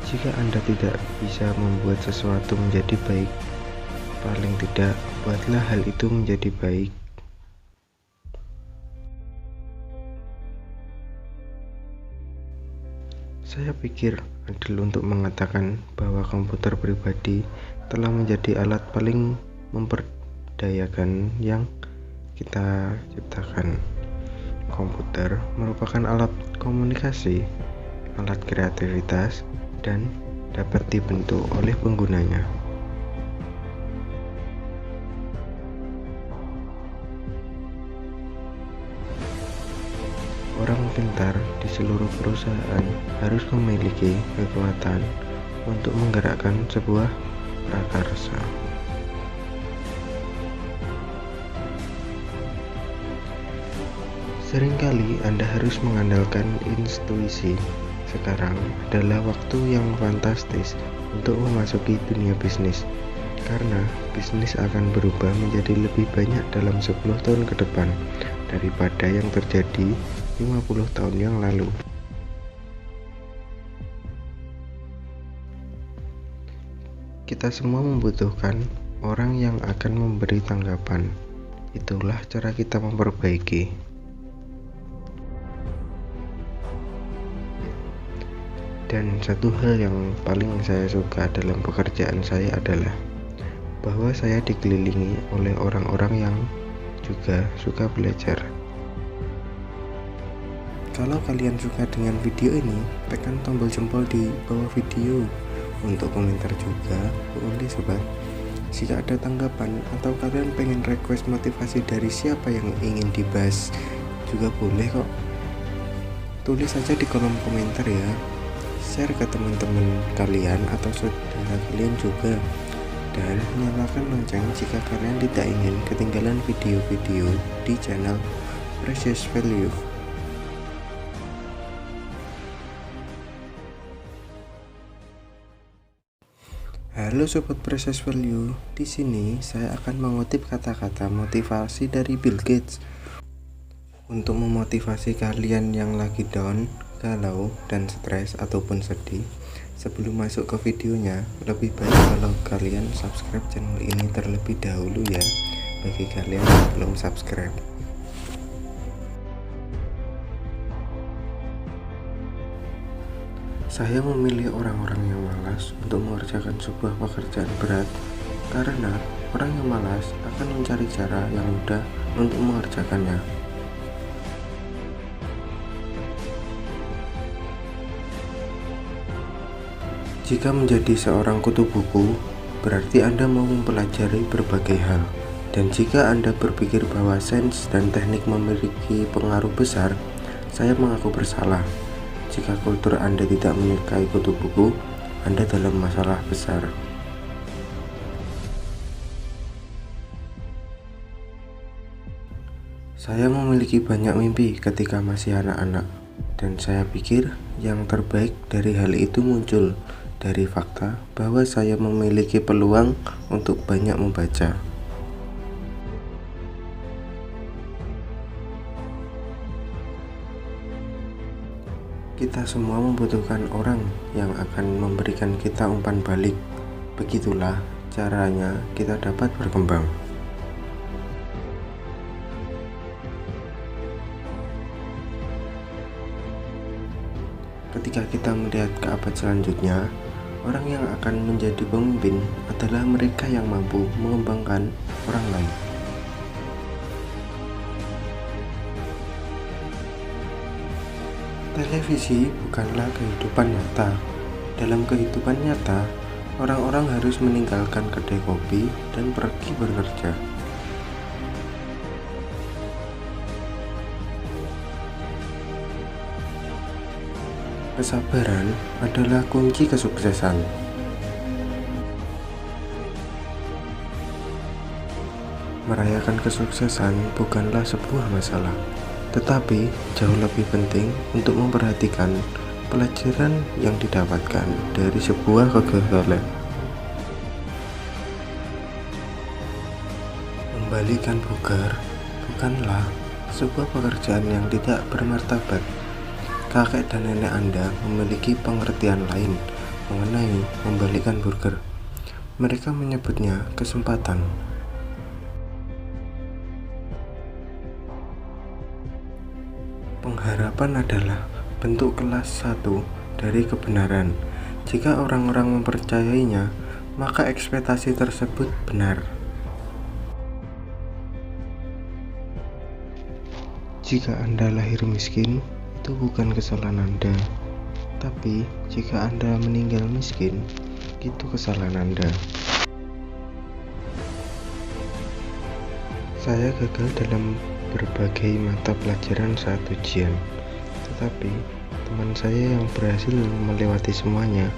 Jika Anda tidak bisa membuat sesuatu menjadi baik, paling tidak buatlah hal itu menjadi baik. Saya pikir adil untuk mengatakan bahwa komputer pribadi telah menjadi alat paling memperdayakan yang kita ciptakan. Komputer merupakan alat komunikasi, alat kreativitas, dan dapat dibentuk oleh penggunanya. Orang pintar di seluruh perusahaan harus memiliki kekuatan untuk menggerakkan sebuah prakarsa. Seringkali Anda harus mengandalkan intuisi. Sekarang adalah waktu yang fantastis untuk memasuki dunia bisnis, karena bisnis akan berubah menjadi lebih banyak dalam 10 tahun ke depan daripada yang terjadi 50 tahun yang lalu. Kita semua membutuhkan orang yang akan memberi tanggapan. Itulah cara kita memperbaiki. Dan satu hal yang paling saya suka dalam pekerjaan saya adalah bahwa saya dikelilingi oleh orang-orang yang juga suka belajar. Kalau kalian suka dengan video ini, tekan tombol jempol di bawah video. Untuk komentar juga boleh sobat. Jika ada tanggapan atau kalian pengen request motivasi dari siapa yang ingin dibahas juga boleh kok. Tulis saja di kolom komentar ya. Share ke teman-teman kalian atau saudara kalian juga. Dan nyalakan lonceng jika kalian tidak ingin ketinggalan video-video di channel Precious Value. Halo sobat Precious Value, di sini saya akan mengutip kata-kata motivasi dari Bill Gates. Untuk memotivasi kalian yang lagi down, galau, dan stres ataupun sedih, sebelum masuk ke videonya, lebih baik kalau kalian subscribe channel ini terlebih dahulu ya, bagi kalian yang belum subscribe. Saya memilih orang-orang yang malas untuk mengerjakan sebuah pekerjaan berat karena orang yang malas akan mencari cara yang mudah untuk mengerjakannya. Jika menjadi seorang kutu buku, berarti Anda mau mempelajari berbagai hal. Dan jika Anda berpikir bahwa sains dan teknik memiliki pengaruh besar, saya mengaku bersalah. Jika kultur Anda tidak menyukai kutu buku, Anda dalam masalah besar. Saya memiliki banyak mimpi ketika masih anak-anak, dan saya pikir yang terbaik dari hal itu muncul dari fakta bahwa saya memiliki peluang untuk banyak membaca. Kita semua membutuhkan orang yang akan memberikan kita umpan balik. Begitulah caranya kita dapat berkembang. Ketika kita melihat ke abad selanjutnya, orang yang akan menjadi pemimpin adalah mereka yang mampu mengembangkan orang lain. Televisi bukanlah kehidupan nyata. Dalam kehidupan nyata, orang-orang harus meninggalkan kedai kopi dan pergi bekerja. Kesabaran adalah kunci kesuksesan. Merayakan kesuksesan bukanlah sebuah masalah, tetapi jauh lebih penting untuk memperhatikan pelajaran yang didapatkan dari sebuah kegagalan. Membalikan burger bukanlah sebuah pekerjaan yang tidak bermartabat. Kakek dan nenek Anda memiliki pengertian lain mengenai membalikan burger. Mereka menyebutnya kesempatan. Pengharapan adalah bentuk kelas 1 dari kebenaran. Jika orang-orang mempercayainya, maka ekspektasi tersebut benar. Jika Anda lahir miskin, itu bukan kesalahan Anda. Tapi, jika Anda meninggal miskin, itu kesalahan Anda. Saya gagal dalam berbagai mata pelajaran saat ujian, tetapi teman saya yang berhasil melewati semuanya,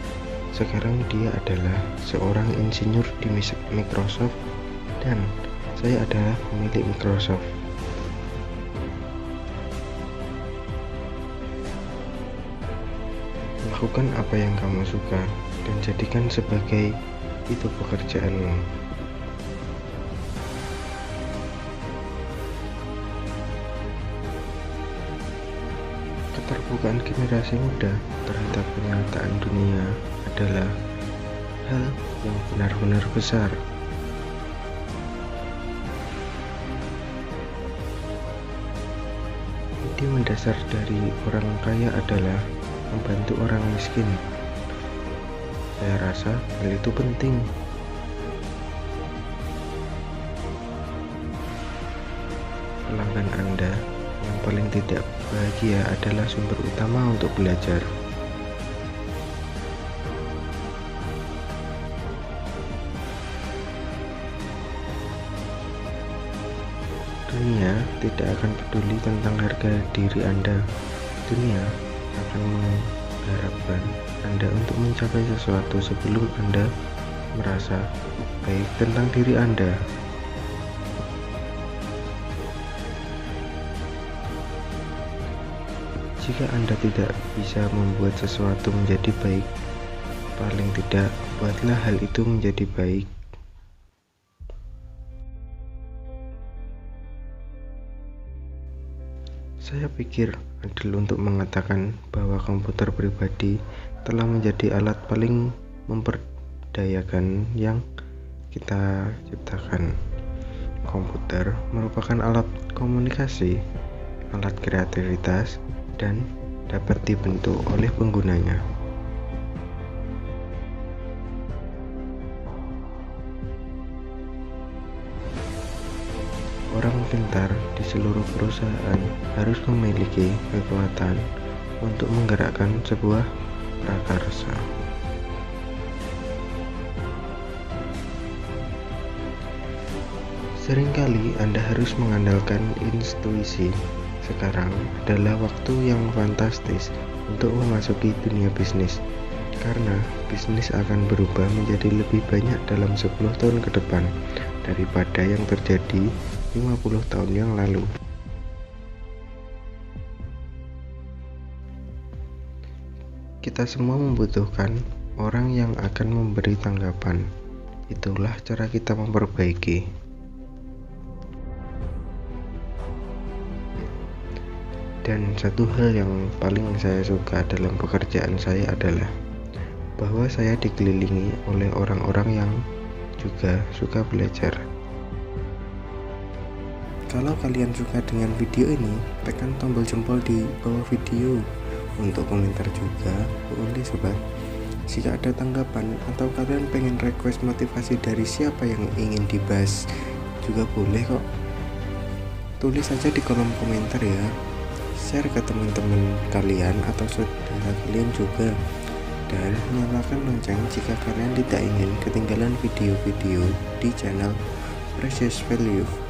sekarang dia adalah seorang insinyur di Microsoft dan saya adalah pemilik Microsoft. Lakukan apa yang kamu suka dan jadikan sebagai itu pekerjaanmu. Keterbukaan generasi muda terhadap kenyataan dunia adalah hal yang benar-benar besar. Ide mendasar dari orang kaya adalah membantu orang miskin. Saya rasa hal itu penting. Pelanggan Anda yang paling tidak bahagia adalah sumber utama untuk belajar. Dunia tidak akan peduli tentang harga diri Anda. Dunia akan mengharapkan Anda untuk mencapai sesuatu sebelum Anda merasa baik tentang diri Anda. Jika Anda tidak bisa membuat sesuatu menjadi baik, paling tidak buatlah hal itu menjadi baik. Saya pikir adil untuk mengatakan bahwa komputer pribadi telah menjadi alat paling memperdayakan yang kita ciptakan. Komputer merupakan alat komunikasi, alat kreativitas, dan dapat dibentuk oleh penggunanya. Orang pintar di seluruh perusahaan harus memiliki kekuatan untuk menggerakkan sebuah prakarsa. Seringkali Anda harus mengandalkan intuisi. Sekarang adalah waktu yang fantastis untuk memasuki dunia bisnis, karena bisnis akan berubah menjadi lebih banyak dalam 10 tahun ke depan daripada yang terjadi 50 tahun yang lalu. Kita semua membutuhkan orang yang akan memberi tanggapan. Itulah cara kita memperbaiki. Dan satu hal yang paling saya suka dalam pekerjaan saya adalah bahwa saya dikelilingi oleh orang-orang yang juga suka belajar. Kalau kalian suka dengan video ini, tekan tombol jempol di bawah video. Untuk komentar juga boleh sobat. Jika ada tanggapan atau kalian pengen request motivasi dari siapa yang ingin dibahas juga boleh kok. Tulis saja di kolom komentar ya. Share ke teman-teman kalian atau saudara kalian juga. Dan nyalakan lonceng jika kalian tidak ingin ketinggalan video-video di channel Precious Value.